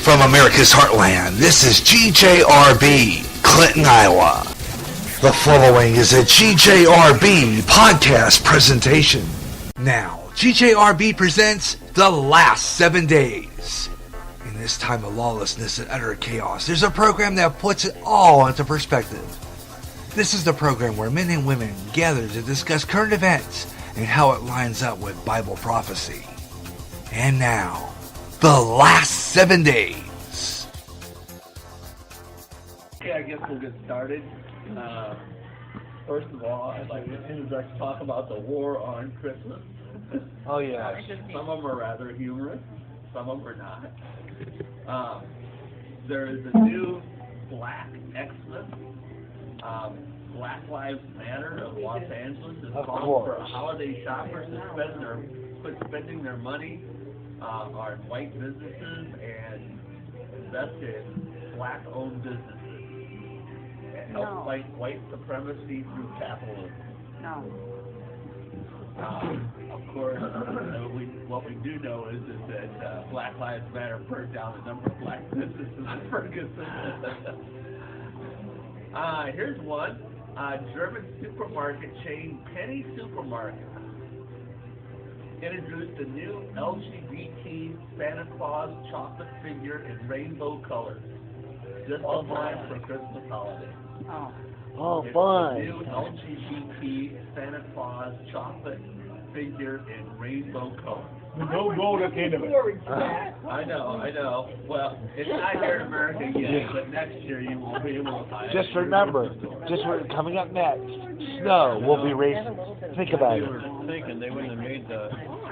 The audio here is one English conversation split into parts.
from America's heartland, this is GJRB, Clinton, Iowa. The following is a GJRB podcast presentation. Now, GJRB presents The Last 7 Days. In this time of lawlessness and utter chaos, there's a program that puts it all into perspective. This is the program where men and women gather to discuss current events and how it lines up with Bible prophecy. And now, The Last 7 Days. Okay, I guess we'll get started. First of all, I'd like to talk about the war on Christmas. Oh, yeah. Some of them are rather humorous, some of them are not. There is a new Black XMAS, Black Lives Matter of Los Angeles is calling for holiday shoppers to quit spending their money on white businesses and invest in black-owned businesses and help fight white supremacy through capitalism. No. Of course, what we do know is that Black Lives Matter burned down a number of black businesses in Ferguson. Here's one. German supermarket chain Penny Supermarket introduced a new LGBT Santa Clause chocolate figure in rainbow colors, just in time for Christmas holiday. Oh, It's fun. a new LGBT Santa Claus chocolate figure in rainbow colors. No gold at the end of it. I know. Well, it's not here in America yet, but next year you will be able to buy it. Just remember, coming up next, snow will be racist. Think about They it. were thinking they wouldn't have made the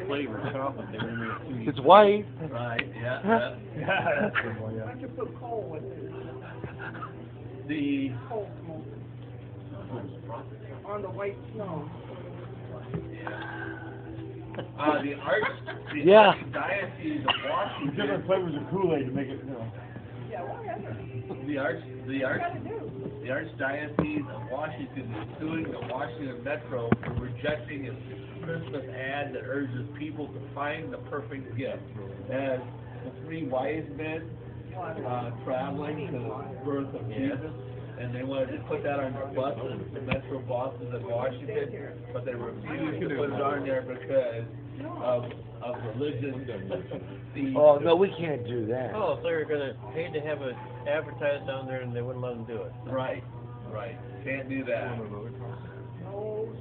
flavor chocolate. They would have made It's white. Right, yeah. Yeah, that's good one, yeah. I could put coal with it. The Coal on the white snow. the Yeah. Archdiocese of Washington. Different flavors of Kool-Aid to make it, Yeah, whatever. The Archdiocese of Washington is suing the Washington Metro for rejecting its Christmas ad that urges people to find the perfect gift. As the three wise men traveling to the birth of Jesus, and they wanted to put that on their buses, the Metro buses in Washington, but they refused to put it on there because of religion. Oh, no, we can't do that. Oh, if they were going to pay to have it advertised down there and they wouldn't let them do it. Right. Can't do that.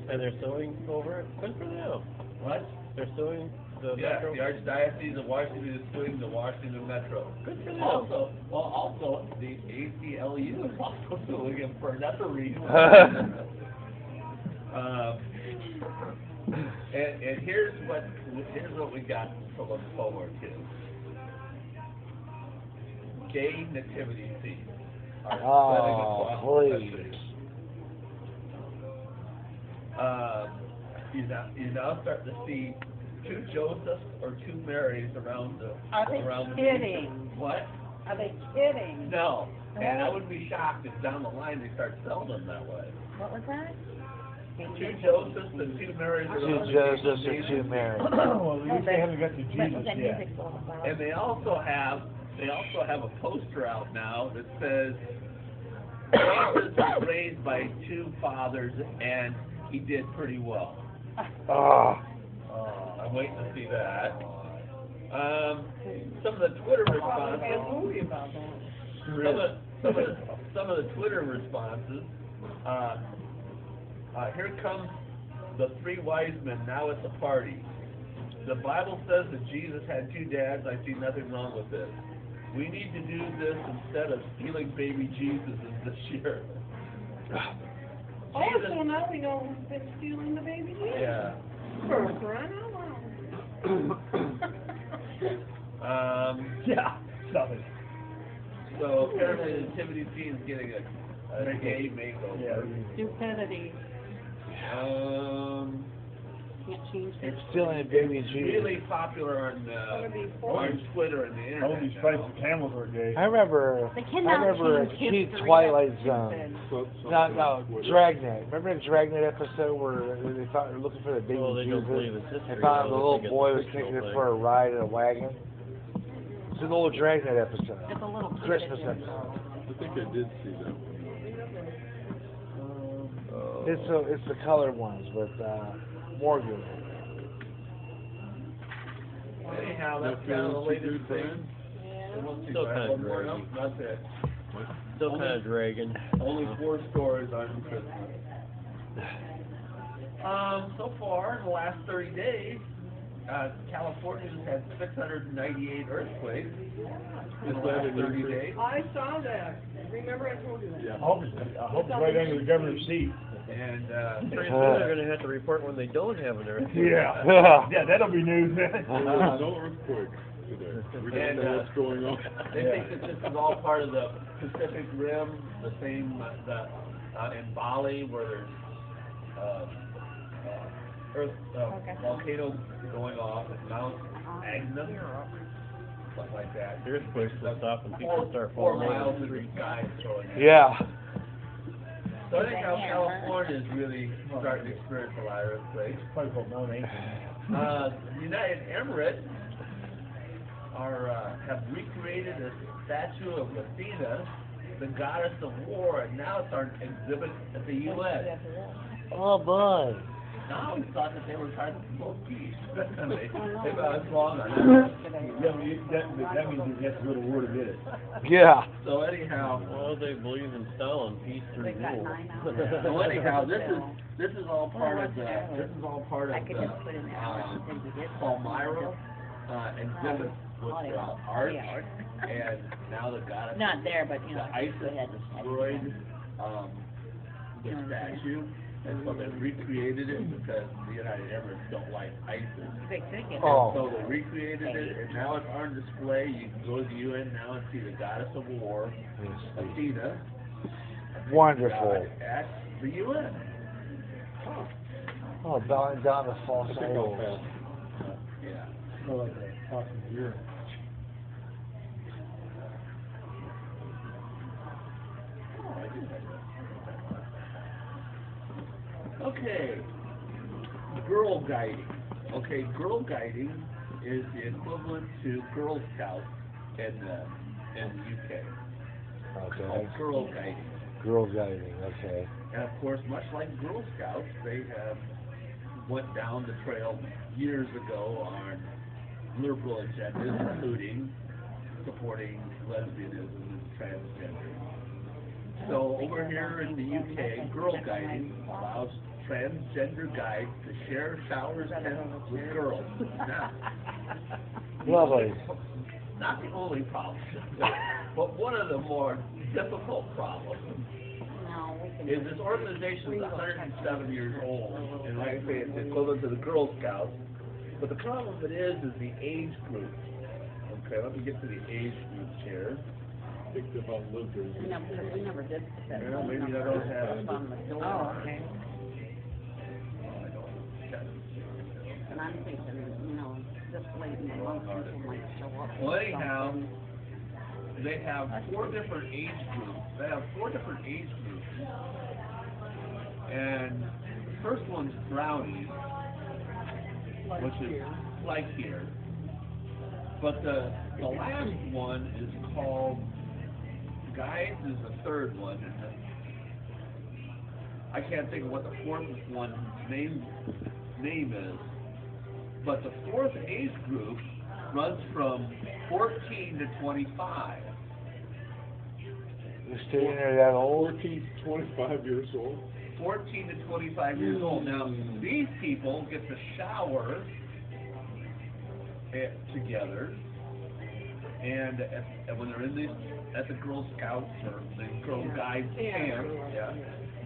And they're suing over it? Good for them. What? They're suing the Yeah, Metro? the Archdiocese of Washington is suing the Washington Metro. Good for them. Also, the ACLU is also suing him for another reason. And here's what we got to look forward to. Gay nativity scenes are spreading across the country. You now start to see two Josephs or two Marys around the. Are they kidding? What? Are they kidding? No. And I wouldn't be shocked if down the line they start selling them that way. What was that? Two Josephs and two Marys Two around Josephs and two Marys. Well, at least they haven't got to What was Jesus that yet. music all about? And they also have a poster out now that says Jesus was raised by two fathers and he did pretty well. Oh. I'm waiting to see that. Some of the Twitter responses. Movie about that. Some of the Twitter responses. Here comes the three wise men. Now it's a party. The Bible says that Jesus had two dads. I see nothing wrong with this. We need to do this instead of stealing baby Jesus this year. Oh, so now we know who's been stealing the baby Jesus. Yeah. For crying out loud. Yeah, stop it. So apparently the nativity scene is getting a gay makeover. Yeah. Stupidity. Can't change It's this. still in baby It's Jesus. really popular on Twitter and the internet. All these stripes of camels are gay. I remember They cannot a change cheap history. Twilight That's Zone. No, Dragnet. Remember the Dragnet episode where they thought they were looking for the baby Well, they Jesus? don't believe it's history. They found the though. little They think boy it's was fictional taking it thing. for a ride in a wagon. It's an old Dragnet episode. It's a little Christmas episode. I think I did see that one. It's the colored ones with Morgan. Anyhow, That that's kind of the feels too latest good, thing. Brian? Still kind of One more, dragging. no, that's it. Still kind of dragging. Only 4 stories on Christmas. So far, in the last 30 days, California has had 698 earthquakes in the Is that last an 30 increase? days. I saw that. Remember I told you that? Yeah. I hope it's right under the governor's seat. And Pretty soon they're going to have to report when they don't have an earthquake. Yeah. Yeah, that'll be news, man. There was no earthquake today. We don't And, know what's going on. they think that this is all part of the Pacific Rim, the same in Bali where there's volcanoes going off at Mount Agnes, stuff like that. Earthquakes will stop when people start 4 falling miles over in the the street. sky. Yeah. So I think how California is really starting to experience a lot of earthquakes. Probably called Mount Anchor. The United EMIRATES have recreated a statue of Athena, the goddess of war, and now it's on exhibit at the U.S. Oh boy. Now we thought that they were trying to promote peace. they got us wrong on that. That means you have to go to war to get it. Yeah. So anyhow, Well, they believe in Stalin, peace through rule. so anyhow, this is all part of the Palmyra exhibit with art, and now the goddess. Not there, but, you The know. ISIS destroyed the statue, and so they recreated it because the United Emirates don't like ISIS. Oh. So they recreated it, and now it's on display. You can go to the UN now and see the goddess of war, Athena, Wonderful. at the UN. Oh, bowing down to false I think I'll idols. pass. Yeah. Oh, like that. Awesome year. Okay, girl guiding. Okay, girl guiding is the equivalent to Girl Scouts in the UK. Okay. Called girl guiding. Girl guiding. Okay. And of course, much like Girl Scouts, they have went down the trail years ago on liberal agendas, including supporting lesbianism and transgender. So over here in the UK, girl guiding allows transgender guides to share showers tents with girls. Now, Lovely. not the only problem, but one of the more difficult problems is this organization is 107 years old, and like I say, it's equivalent to the Girl Scouts. But the problem it is the age group. Okay, let me get to the age groups here. Think about lizards. We never did that. Well, maybe I don't have it. On the door. Oh, okay. And I'm thinking, you know, this late in the month, people might show up. Well, anyhow, they have 4 different age groups. They have 4 different age groups. And the first one's brownies, which is like here. But the last one is called guides is the third one. And I can't think of what the 4th one's name is. But the 4th age group runs from 14 to 25. You're staying there that old? 14 to 25 years old. 14 to 25 years old. Now, these people get to shower together, and when they're in at the Girl Scouts or the Girl Guides camp,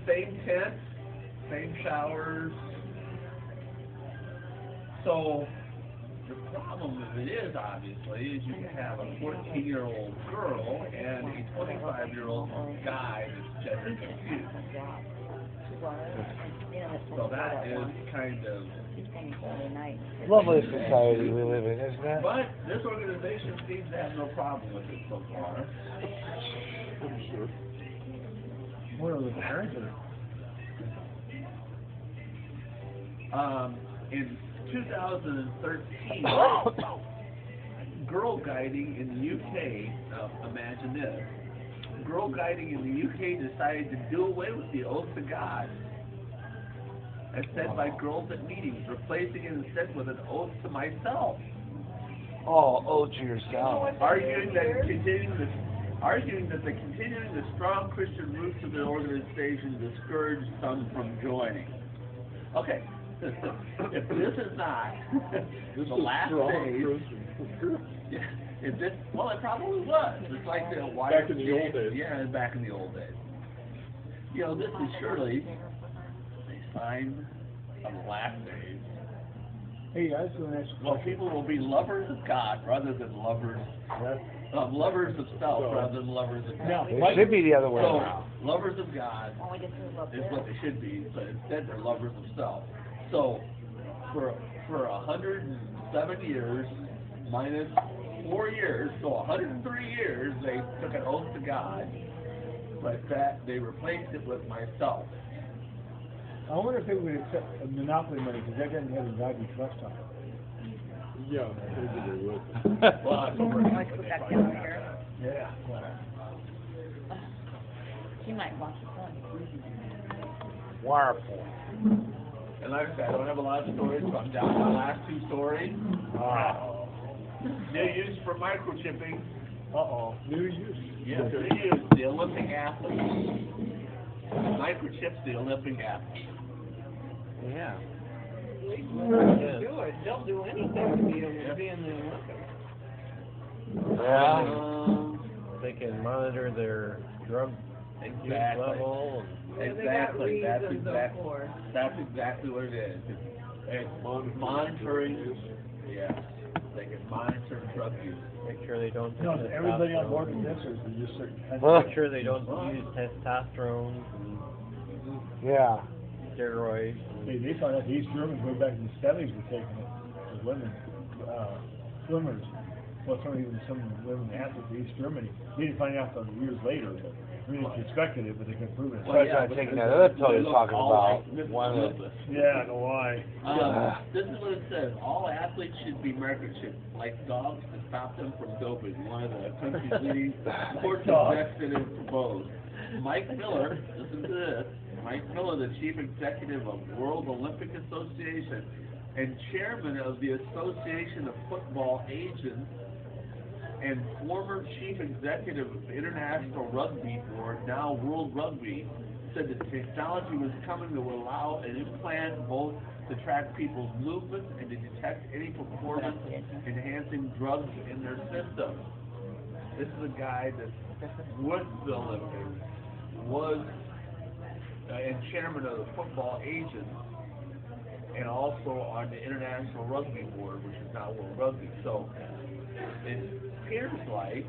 same tent, same showers. So the problem with it is, obviously, is you can have a 14-year-old girl and a 25-year-old guy that's gender confused. So that is kind of... Lovely society we live in, isn't it? But this organization seems to have no problem with it so far. I'm sure. One of the parents In 2013, Girl guiding in the UK, imagine this. Girl guiding in the UK decided to do away with the oath to God, as said by girls at meetings, replacing it instead with an oath to myself. Oh, owe to yourself. Arguing that the continuing the strong Christian roots of the organization discouraged some from joining. Okay, if this is not the last days, if this, well, it probably was. It's like the Back in the old days. Yeah, back in the old days. You know, this is surely a sign of the last days. Hey, I was going to ask a Well, question. people will be lovers of God rather than lovers of self rather than lovers of God. Now, It should be the other way So, around. lovers of God Oh, I guess we love is that. what they should be, but instead they're lovers of self. So, for 107 years minus 4 years, so 103 years, they took an oath to God, but that they replaced it with myself. I wonder if they would accept monopoly money, because that doesn't have a value trust on it. Yeah, maybe they would. Well, that's what we're I put that down here. Yeah. She might watch the phone. Wonderful. And like I said, I don't have a lot of stories, so I'm down to the last 2 stories. They're used for microchipping. Uh-oh. New use. Yes, they're used. The Olympic athletes. Microchips the Olympic athletes. Yeah. Do it. They'll do anything to be in the Olympics. Yeah. They can monitor their drug use Exactly. level. Exactly. That's exactly what it is. It's monitoring. Yeah. They can monitor drug use. Make sure they don't. No, take is everybody on board with testosterone. this, or is it just certain kinds Huh? Make sure they don't use testosterone Yeah. and steroids. They found out the East Germans way back in the 70s were taking it as women, swimmers. Well, some women athletes in East Germany. They didn't find out until years later. But, I mean, they suspected it, but they couldn't prove it. Well, yeah, I'm taking that other pill you're talking about. One of the, Yeah, I know why. This is what it says. All athletes should be microchipped, like dogs, to stop them from doping. One of the country's leading sports executives proposed. Mike Miller, listen to this, Mike Miller, the chief executive of World Olympic Association and chairman of the Association of Football Agents and former chief executive of the International Rugby Board, now World Rugby, said that technology was coming to allow an implant both to track people's movements and to detect any performance-enhancing drugs in their system. This is a guy that's with the Olympics, was and chairman of the football agents, and also on the International Rugby Board, which is now World Rugby. So it appears like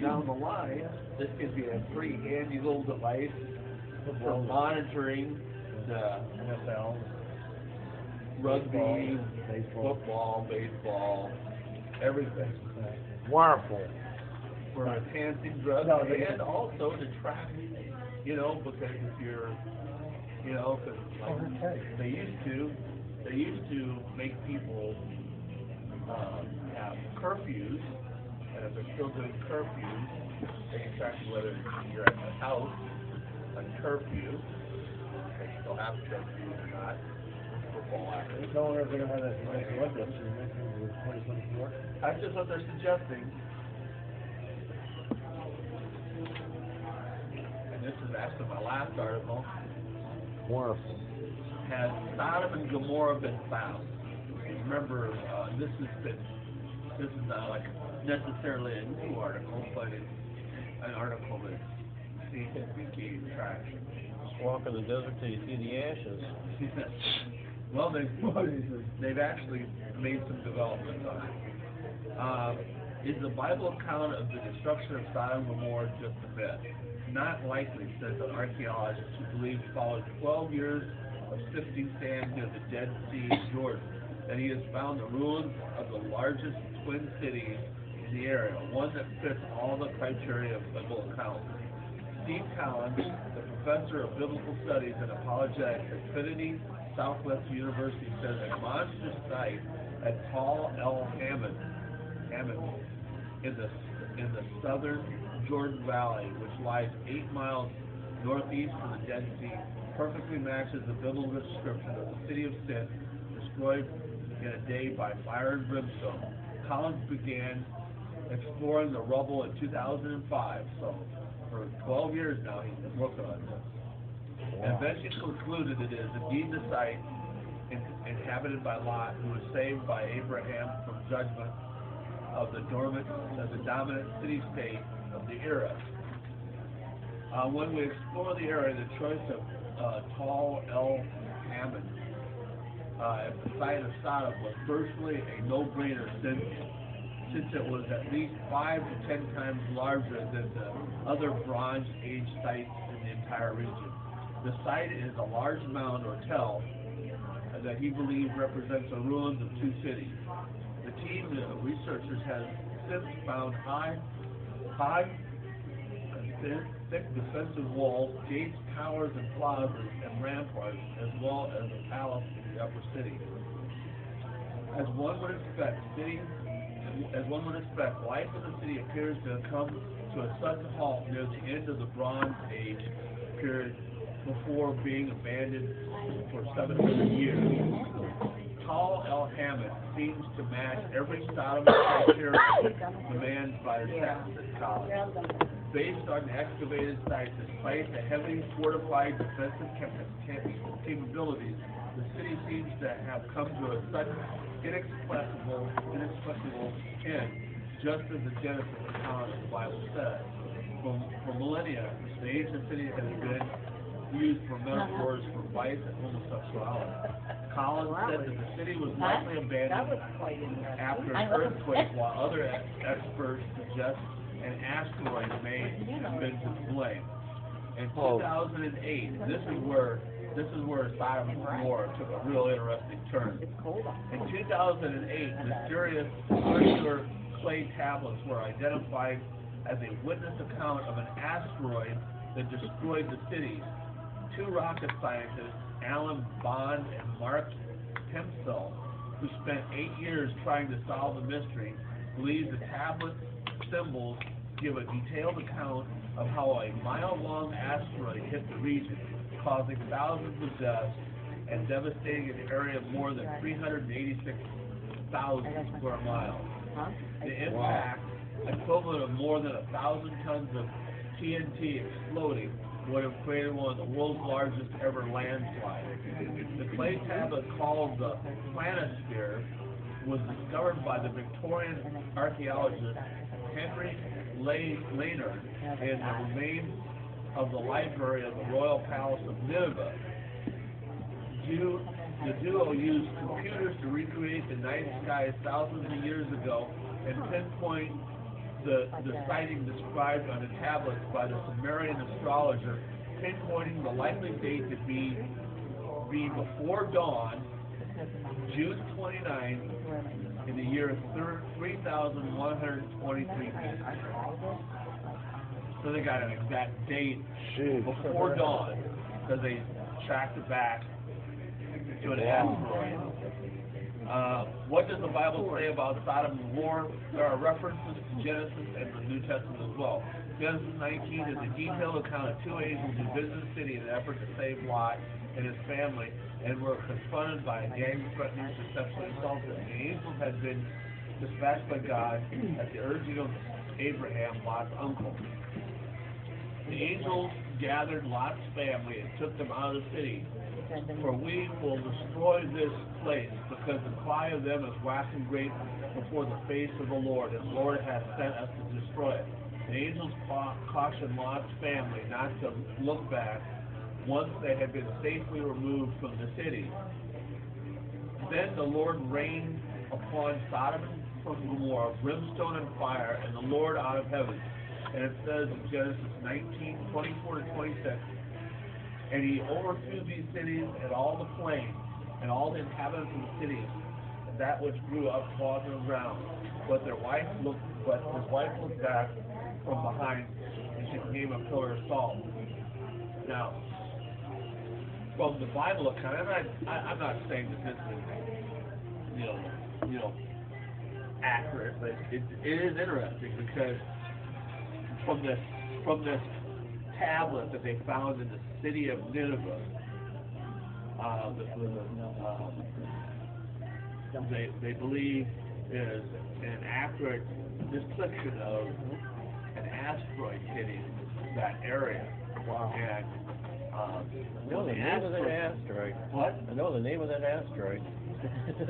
down the line, this could be a pretty handy little device for monitoring the NFL, rugby, baseball. football, baseball, everything. wonderful. For enhancing drugs No, and also to track, you know, because if you're, you know, because like they used to make people have curfews, and if they're still doing curfews, they can track whether you're at the house on curfew, they still have curfew or not, football athletes. No one ever going to have that Olympics in 2024. That's just what they're suggesting. And this is actually my last article. Wonderful. Has Sodom and Gomorrah been found? Remember, this is not like necessarily a new article, but it's an article that seems to be gaining traction. Just walk in the desert till you see the ashes. Well, they've actually made some developments on it. Is the Bible account of the destruction of Sodom and Gomorrah just a myth? Not likely, says an archaeologist who believes following 12 years of sifting sand near the Dead Sea in Jordan, that he has found the ruins of the largest twin cities in the area, one that fits all the criteria of Bible accounts. Steve Collins, the professor of biblical studies and apologetics at Trinity Southwest University, says a monstrous site at Tal El Hammon Hammond in the southern Jordan Valley, which lies 8 miles northeast of the Dead Sea, perfectly matches the biblical description of the city of sin, destroyed in a day by fire and brimstone. Collins began exploring the rubble in 2005, so for 12 years now he's been working on this. And eventually concluded it is indeed the site inhabited by Lot, who was saved by Abraham from judgment of the dominant city-state of the era. When we explore the area, the choice of Tal El Hammond at the site of Sodom was virtually a no-brainer since it was at least 5 to 10 times larger than the other Bronze Age sites in the entire region. The site is a large mound or tell that he believes represents the ruins of 2 cities. The team of researchers has since found high and thick defensive walls, gates, towers, and plazas, and ramparts, as well as a palace in the upper city. As one would expect, life in the city appears to have come to a sudden halt near the end of the Bronze Age period, before being abandoned for 700 years. Tal El Hammond seems to match every Sodom criteria demanded by the Texas College. Based on the excavated site, despite the heavily fortified defensive capabilities, the city seems to have come to a sudden, inexplicable end, just as the Genesis account of the Bible says. For millennia, the ancient city has been used for metaphors for vice and homosexuality. Collins said that the city was likely abandoned after an earthquake, while other experts suggest an asteroid may have been to blame. In 2008, this is where Sodom and Gomorrah took a real interesting turn. In 2008, mysterious circular clay tablets were identified as a witness account of an asteroid that destroyed the city. 2 rocket scientists, Alan Bond and Mark Hemphill, who spent 8 years trying to solve the mystery, believe the tablet symbols give a detailed account of how a mile-long asteroid hit the region, causing thousands of deaths and devastating an area of more than 386,000 square miles. The impact, equivalent of more than 1,000 tons of TNT exploding, would have created one of the world's largest ever landslides. The clay tablet called the planisphere was discovered by the Victorian archaeologist Henry Laynard in the remains of the library of the Royal Palace of Nineveh. The duo used computers to recreate the night skies thousands of years ago and pinpoint the sighting described on the tablets by the Sumerian astrologer, pinpointing the likely date to be before dawn, June 29, in the year 3123 BC. So they got an exact date before dawn, because they tracked it back to an asteroid. What does the Bible say about Sodom and Gomorrah? There are references to Genesis and the New Testament as well. Genesis 19 is a detailed account of 2 angels who visited the city in an effort to save Lot and his family, and were confronted by a gang threatening to sexually assault them. The angels had been dispatched by God at the urging of Abraham, Lot's uncle. The angels gathered Lot's family and took them out of the city. For we will destroy this place, because the cry of them is waxing great before the face of the Lord, and the Lord has sent us to destroy it. The angels cautioned Lot's family not to look back once they had been safely removed from the city. Then the Lord rained upon Sodom and Gomorrah brimstone and fire, and the Lord out of heaven. And it says in Genesis 19:24-26, and he overthrew these cities and all the plain, and all the inhabitants of the cities, and that which grew up upon the ground. But his wife looked back from behind, and she became a pillar of salt. Now, from the Bible account, I'm not saying that this is, accurate, but it is interesting because from this tablet that they found in the city of Nineveh, they believe is an accurate description of an asteroid hitting that area. Wow. And I know the name of that asteroid. What? I know the name of that asteroid. His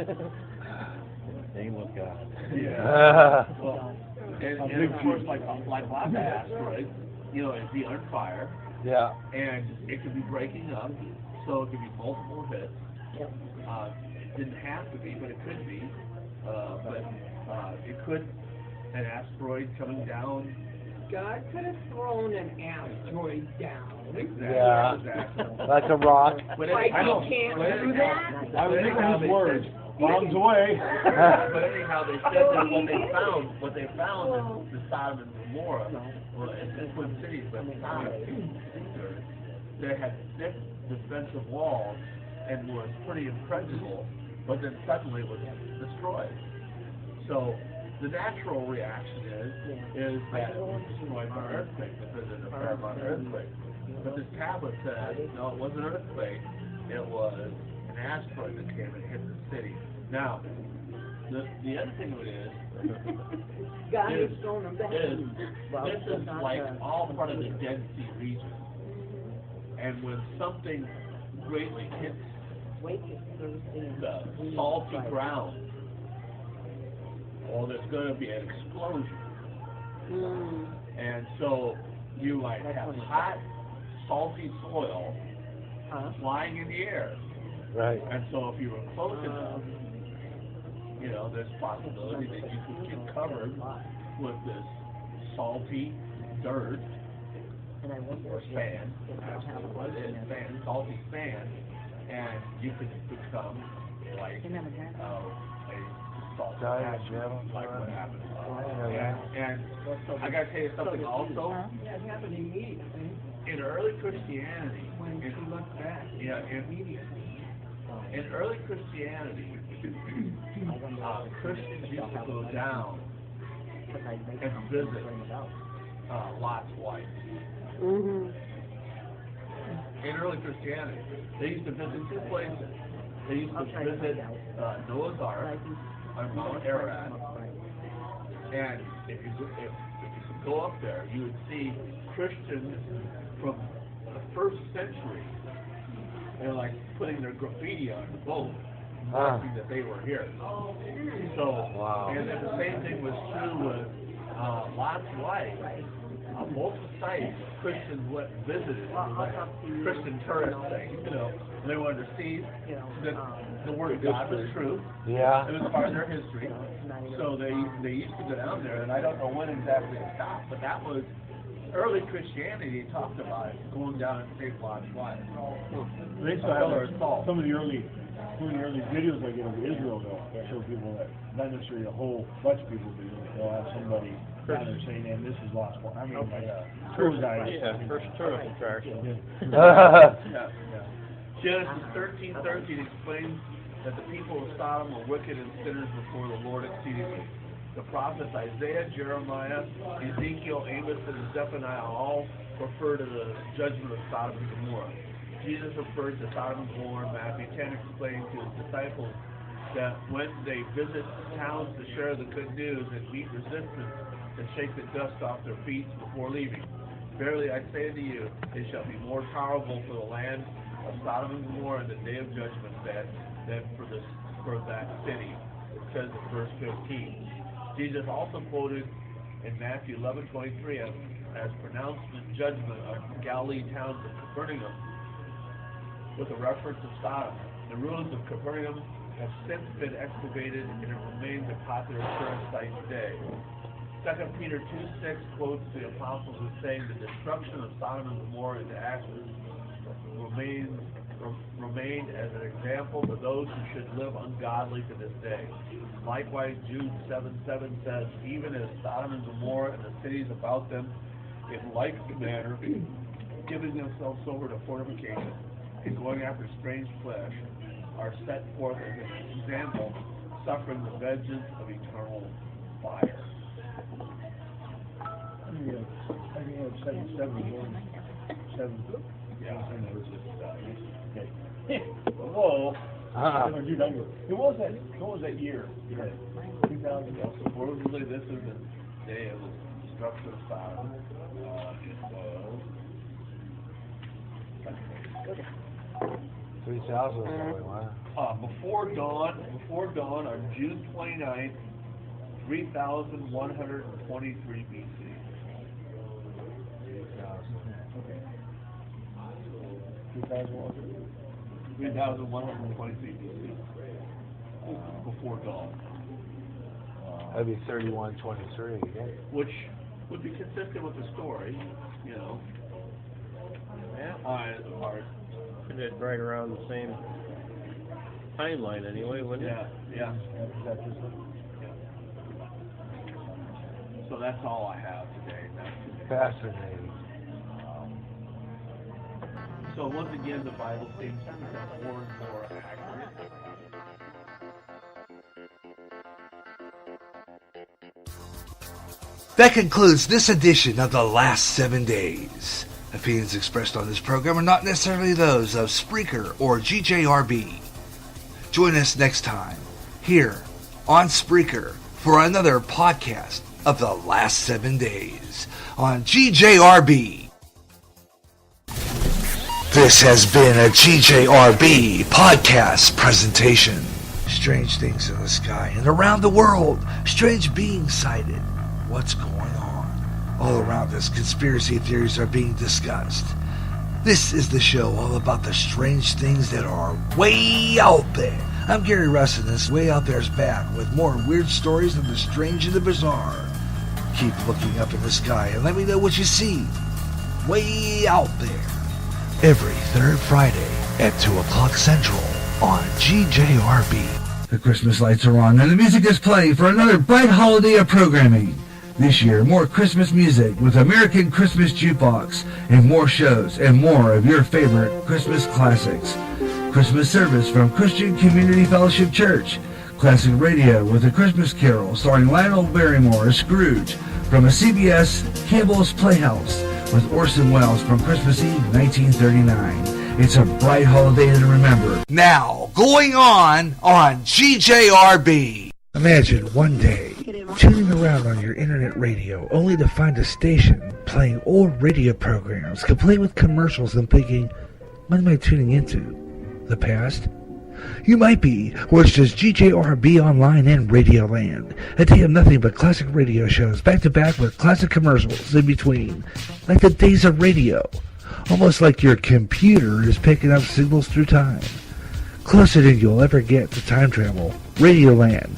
name was God. Yeah. Well, and of course, like a lot of asteroids, it'd be on fire. Yeah. And it could be breaking up, so it could be multiple hits. It didn't have to be, but it could be. It could, an asteroid coming down. God could have thrown an asteroid down. Exactly. Yeah. Exactly. Like a rock. But Like anyhow, you can't but do anyhow- that? but I was anyhow, thinking they his words. said- Bombs away. But anyhow, they said that what they found in the Sodom and Gomorrah, well, it's Twin Cities, but Sodom, they had thick defensive walls and was pretty impregnable, but then suddenly it was destroyed. So the natural reaction is that it was destroyed by earthquake because there's a fair amount of earthquake. But this tablet said, no, it wasn't an earthquake, it was an asteroid that came and hit the city. Now, the other thing of it is, God is has thrown them back. this is like all part of the Dead Sea region. And when something greatly hits the salty ground, well, there's going to be an explosion. And so you might have hot, salty soil flying in the air. Right. And so if you were close enough, there's possibility that you could get covered with this salty dirt or sand, that's what it is, sand, salty sand, and you could become like a salty asteroid, like what happened. And I gotta tell you something also. That happened immediately. In early Christianity, in early Christianity, Christians used to go down and visit Lot's wife. In early Christianity, they used to visit two places. They used to visit Noah's Ark on Mount Ararat, and if you go up there, you would see Christians from the first century. They're like putting their graffiti on the boat, marking that they were here. So, and then the same thing was true with Lot's wife. On both sites, Christians went and visited, like Christian tourist thing, they wanted to see that the Word of God was true. Yeah. It was part of their history. So they used to go down there, and I don't know when exactly it stopped, but that was early Christianity talked about it, going down and save Lot's wife. They still have some of the early videos I get of Israel, though, that show people that, not necessarily a whole bunch of people, but they'll have somebody down there saying, and this is Lot's wife. I mean, like tour guide. Yeah, first tourist attraction. Genesis 13:13 explains that the people of Sodom were wicked and sinners before the Lord exceedingly. The prophets Isaiah, Jeremiah, Ezekiel, Amos, and Zephaniah all refer to the judgment of Sodom and Gomorrah. Jesus referred to Sodom and Gomorrah. Matthew 10 explained to his disciples that when they visit towns to share the good news and meet resistance, and shake the dust off their feet before leaving. Verily I say unto you, it shall be more tolerable for the land of Sodom and Gomorrah in the day of judgment than for that city. It says in verse 15. Jesus also quoted in Matthew 11:23 as pronouncement judgment on Galilee towns of Capernaum with a reference to Sodom. The ruins of Capernaum have since been excavated and it remains a popular tourist site today. 2 Peter 2:6 quotes the apostles as saying the destruction of Sodom and Gomorrah into ashes remained as an example to those who should live ungodly to this day. Likewise, Jude 7:7 says, even as Sodom and Gomorrah and the cities about them, in like manner, giving themselves over to fornication and going after strange flesh, are set forth as an example, suffering the vengeance of eternal fire. I mean, 771. 7. Yeah, I know it's just, Okay. whoa. Dude, what was that year? 2000. Yeah, supposedly this is the day of the destruction of Sodom. It was 3,000 wow. before dawn on June 29th, 3123 BC. Okay. 2001. 3123 BC. Before dawn. That'd be 3123. Yeah. Which would be consistent with the story, you know. Yeah. Or It's right around the same timeline anyway, wouldn't it? yeah. So that's all I have today. Fascinating. So once again, the Bible seems to become more and more accurate. That concludes this edition of The Last 7 Days. Opinions expressed on this program are not necessarily those of Spreaker or GJRB. Join us next time, here on Spreaker, for another podcast of The Last 7 Days on GJRB. This has been a GJRB podcast presentation. Strange things in the sky and around the world. Strange beings sighted. What's going on? All around us, conspiracy theories are being discussed. This is the show all about the strange things that are way out there. I'm Gary Russ, and this Way Out There's back with more weird stories of the strange and the bizarre. Keep looking up in the sky and let me know what you see. Way out there. Every third Friday at 2 o'clock Central on GJRB. The Christmas lights are on and the music is playing for another bright holiday of programming. This year, more Christmas music with American Christmas Jukebox and more shows and more of your favorite Christmas classics. Christmas service from Christian Community Fellowship Church. Classic radio with a Christmas Carol starring Lionel Barrymore as Scrooge from a CBS Campbell's Playhouse with Orson Welles from Christmas Eve 1939. It's a bright holiday to remember. Now, going on GJRB. Imagine one day tuning around on your internet radio only to find a station playing old radio programs complete with commercials and thinking, what am I tuning into? The past? You might be, or it's just GJRB Online and Radioland. A day of nothing but classic radio shows back to back with classic commercials in between. Like the days of radio. Almost like your computer is picking up signals through time. Closer than you'll ever get to time travel. Radioland.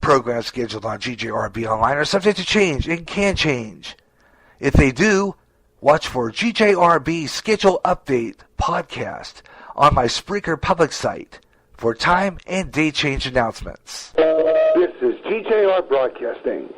Programs scheduled on GJRB Online are subject to change and can change. If they do, watch for GJRB Schedule Update podcast on my Spreaker public site for time and date change announcements. This is GJR Broadcasting.